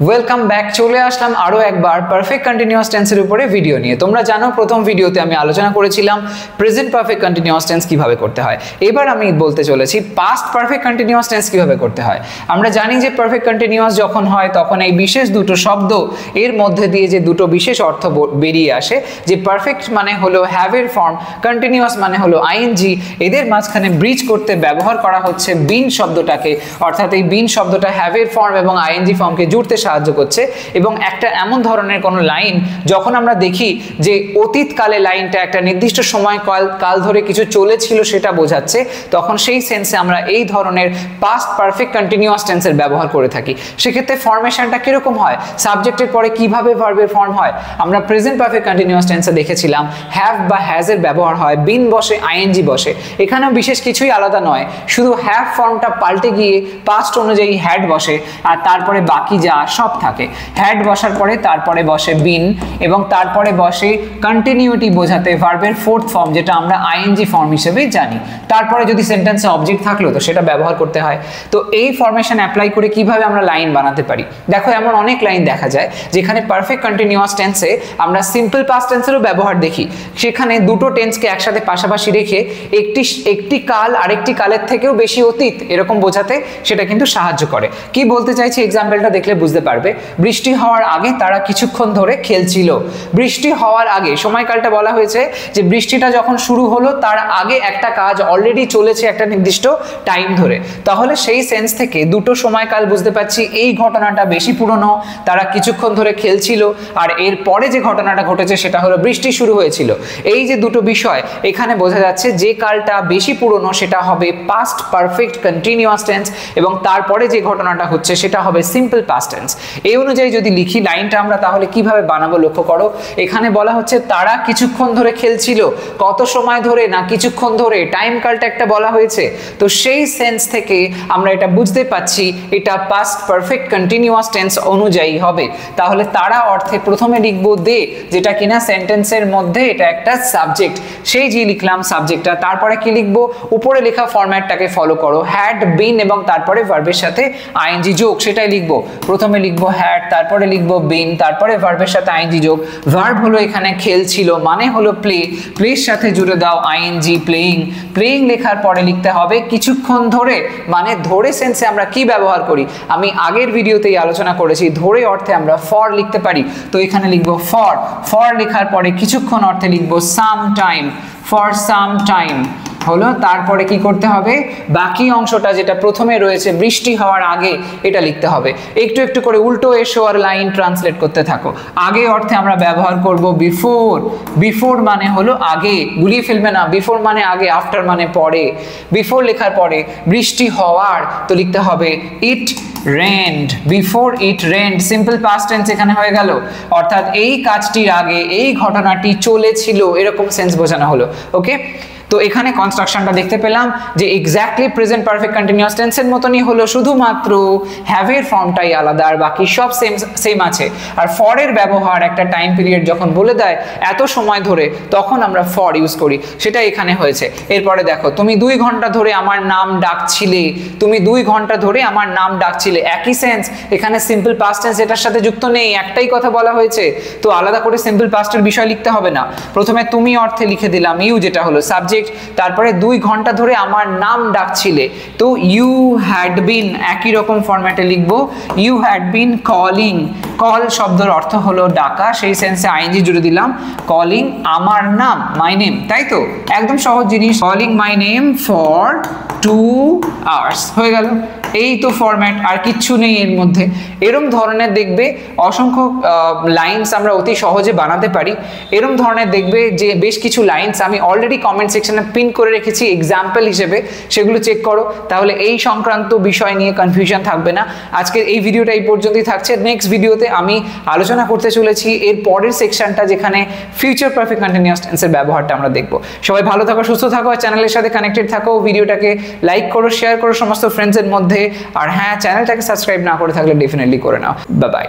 Welcome back. চলে আসলাম আরও একবার পারফেক্ট কন্টিনিউয়াস টেন্সের উপরে ভিডিও নিয়ে। তোমরা জানো প্রথম ভিডিওতে আমি আলোচনা করেছিলাম প্রেজেন্ট পারফেক্ট কন্টিনিউয়াস টেন্স কিভাবে করতে হয়। এবার আমি বলতে চলেছি পাস্ট পারফেক্ট কন্টিনিউয়াস টেন্স কিভাবে করতে হয়। আমরা জানি যে পারফেক্ট কন্টিনিউয়াস যখন হয় তখন এই বিশেষ দুটো শব্দ এর মধ্যে দিয়ে যে দুটো বিশেষ অর্থ বেরিয়ে আসে, যে পারফেক্ট মানে হলো হ্যাভের ফর্ম, কন্টিনিউয়াস মানে হলো আইএনজি, এদের মাঝখানে ব্রিজ করতে ব্যবহার করা হচ্ছে বিন শব্দটাকে। অর্থাৎ এই বিন শব্দটা হ্যাভের ফর্ম এবং আইএনজি ফর্মকে জুড়তে সাহায্য করছে। এবং একটা এমন ধরনের কোনো লাইন যখন আমরা দেখি যে অতীতকালে লাইনটা একটা নির্দিষ্ট সময় কাল ধরে কিছু চলেছিল সেটা বোঝাচ্ছে, তখন সেই সেন্সে আমরা এই ধরনের পাস্ট পারফেক্ট কন্টিনিউয়াস টেন্সের ব্যবহার করে থাকি। সেক্ষেত্রে ফরমেশনটা কিরকম হয়, সাবজেক্টের পরে কিভাবে ভার্বের ফর্ম হয়। আমরা প্রেজেন্ট পারফেক্ট কন্টিনিউয়াস টেন্সে দেখেছিলাম হ্যাভ বা হ্যাজ এর ব্যবহার হয়, বিন বসে, আইএনজি বসে। এখানেও বিশেষ কিছুই আলাদা নয়, শুধু হ্যাভ ফর্মটা পাল্টে গিয়ে পাস্ট অনুযায়ী হ্যাড বসে, আর তারপরে বাকি যা সব থাকে। হ্যাড বসার পরে তারপরে বসে বিন, এবং তারপরে বসে কন্টিনিউটি বোঝাতে ভার্বের ফোর্থ ফর্ম, যেটা আমরা আইএনজি ফর্ম হিসেবে জানি। তারপরে যদি সেন্টেন্সে অবজেক্ট থাকলো তো সেটা ব্যবহার করতে হয়। তো এই ফরমেশন অ্যাপ্লাই করে কিভাবে আমরা লাইন বানাতে পারি, দেখো এমন অনেক লাইন দেখা যায় যেখানে পারফেক্ট কন্টিনিউয়াস টেন্সে আমরা সিম্পল পাস্ট টেন্সেরও ব্যবহার দেখি। সেখানে দুটো টেন্সকে একসাথে পাশাপাশি রেখে একটি কাল আরেকটি কালের থেকেও বেশি অতীত এরকম বোঝাতে সেটা কিন্তু সাহায্য করে। কি বলতে চাইছি এক্সাম্পলটা দেখলে বুঝতে পারবে। বৃষ্টি হওয়ার আগে তারা কিছুক্ষণ ধরে খেলছিল। বৃষ্টি হওয়ার আগে সময়কালটা বলা হয়েছে যে বৃষ্টিটা যখন শুরু হলো তার আগে একটা কাজ অলরেডি চলেছে একটা নির্দিষ্ট টাইম ধরে। তাহলে সেই সেন্স থেকে দুটো সময়কাল বুঝতে পারছি এই ঘটনাটা বেশি পুরনো, তারা কিছুক্ষণ ধরে খেলছিল, আর এর পরে যে ঘটনাটা ঘটেছে সেটা হলো বৃষ্টি শুরু হয়েছিল। এই যে দুটো বিষয় এখানে বোঝা যাচ্ছে যে কালটা বেশি পুরনো সেটা হবে পাস্ট পারফেক্ট কন্টিনিউয়াস টেন্স, এবং তারপরে যে ঘটনাটা হচ্ছে সেটা হবে সিম্পল পাস্ট টেন্স। এই অনুযায়ী যদি লিখি লাইনটা আমরা তাহলে কিভাবে বানাবো লক্ষ্য করো। এখানে বলা হচ্ছে তারা কিছুক্ষণ ধরে খেলছিল, কত সময় ধরে না কিছুক্ষণ ধরে, টাইম কালটা একটা বলা হয়েছে। তো সেই সেন্স থেকে আমরা এটা বুঝতে পাচ্ছি এটা পাস্ট পারফেক্ট কন্টিনিউয়াস টেন্স অনুযায়ী হবে। তাহলে তারা অর্থে প্রথমে লিখবো দে, যেটা কিনা সেন্টেন্সের মধ্যে এটা একটা সাবজেক্ট, সেই যে লিখলাম সাবজেক্টটা। তারপরে কি লিখবো, উপরে লেখা ফরম্যাটটাকে ফলো করো, হ্যাড বিন এবং তারপরে ভার্বের সাথে আইএনজি যোগ, সেটাই লিখবো। প্রথমে লিখবো হ্যাড, তারপরে লিখবো বিন, তারপরে ভার্বের সাথে আইএনজি যোগ। ভার্ব হলো এখানে খেলছিল, মানে হলো প্লে, প্লের সাথে জুড়ে দাও আইএনজি প্লেইং। প্লেইং লেখার পরে লিখতে হবে কিছুক্ষণ ধরে, মানে ধরে সেন্সে আমরা কি ব্যবহার করি আমি আগের ভিডিওতেই আলোচনা করেছি। ধরে অর্থে আমরা ফর লিখতে পারি, তো এখানে লিখবো ফর। ফর লেখার পরে কিছুক্ষণ অর্থে লিখবো some time, for some time হলো। তারপরে কি করতে হবে, বাকি অংশটা যেটা প্রথমে রয়েছে বৃষ্টি হওয়ার আগে এটা লিখতে হবে। একটু একটু করে উল্টো এসো আর লাইন ট্রান্সলেট করতে থাকো। আগে অর্থে আমরা ব্যবহার করব বিফোর। বিফোর মানে হলো আগে, গুলিয়ে ফেলবে না, বিফোর মানে আগে, আফটার মানে পরে। বিফোর লেখার পরে বৃষ্টি হওয়ার, তো লিখতে হবে it rained, before it rained, simple past tense এখানে হয়ে গেল। অর্থাৎ এই কাজটির আগে এই ঘটনাটি চলেছিল, এরকম সেন্স বোঝানো হলো। ওকে, তো এখানে কনস্ট্রাকশনটা দেখতে পেলাম যে এক্স্যাক্টলি প্রেজেন্ট পারফেক্ট কন্টিনিউয়াস টেন্সের মতনই হলো, শুধুমাত্র হ্যাভের ফর্মটাই আলাদা, আর বাকি সব সেম আছে। আর ফরের ব্যবহার একটা টাইম পিরিয়ড যখন বলে দেয় এত সময় ধরে, তখন আমরা ফর ইউজ করি, সেটা এখানে হয়েছে। এরপরে দেখো, তুমি 2 ঘন্টা ধরে আমার নাম ডাকছিলে, তুমি 2 ঘন্টা ধরে আমার নাম ডাকছিলে, একই সেন্স। এখানে সিম্পল পাস্ট টেন্স এটার সাথে যুক্ত নেই, একটাই কথা বলা হয়েছে, তো আলাদা করে সিম্পল পাস্টের বিষয় লিখতে হবে না। প্রথমে তুমি অর্থে লিখে দিলাম ইউ, যেটা হলো সাবজেক্ট, তারপরে 2 ঘন্টা ধরে আমার নাম ডাকছিলে, তো ইউ হ্যাড বিন, একই রকম ফরম্যাটে লিখবো you had been calling. Call শব্দের অর্থ হলো ডাকা, সেই সেন্সে আইএনজি জুড়ে দিলাম কলিং আমার নাম, মাই নেম, তাই তো একদম সহজ জিনিস, calling my name for 2 hours হয়ে গেল। এই তো ফরম্যাট, আর কিচ্ছু নেই এর মধ্যে। এরম ধরনের দেখবে অসংখ্য লাইনস আমরা অতি সহজে বানাতে পারি। এরম ধরনের দেখবে যে বেশ কিছু লাইনস আমি অলরেডি কমেন্ট সেকশনে পিন করে রেখেছি এক্সাম্পল হিসেবে, সেগুলো চেক করো, তাহলে এই সংক্রান্ত বিষয় নিয়ে কনফিউশন থাকবে না। আজকের এই ভিডিওটা এই পর্যন্তই থাকছে। নেক্সট ভিডিওতে আমি আলোচনা করতে চলেছি এর পরের সেকশনটা, যেখানে ফিউচার পারফেক্ট কন্টিনিউয়াস টেন্সের ব্যবহারটা আমরা দেখবো। সবাই ভালো থাকো, সুস্থ থাকো, আর চ্যানেলের সাথে কানেক্টেড থাকো। ভিডিওটাকে লাইক করো, শেয়ার করো সমস্ত ফ্রেন্ডসের মধ্যে, আর হ্যাঁ, চ্যানেলটাকে সাবস্ক্রাইব না করে থাকলে ডেফিনেটলি করে নাও। Bye bye.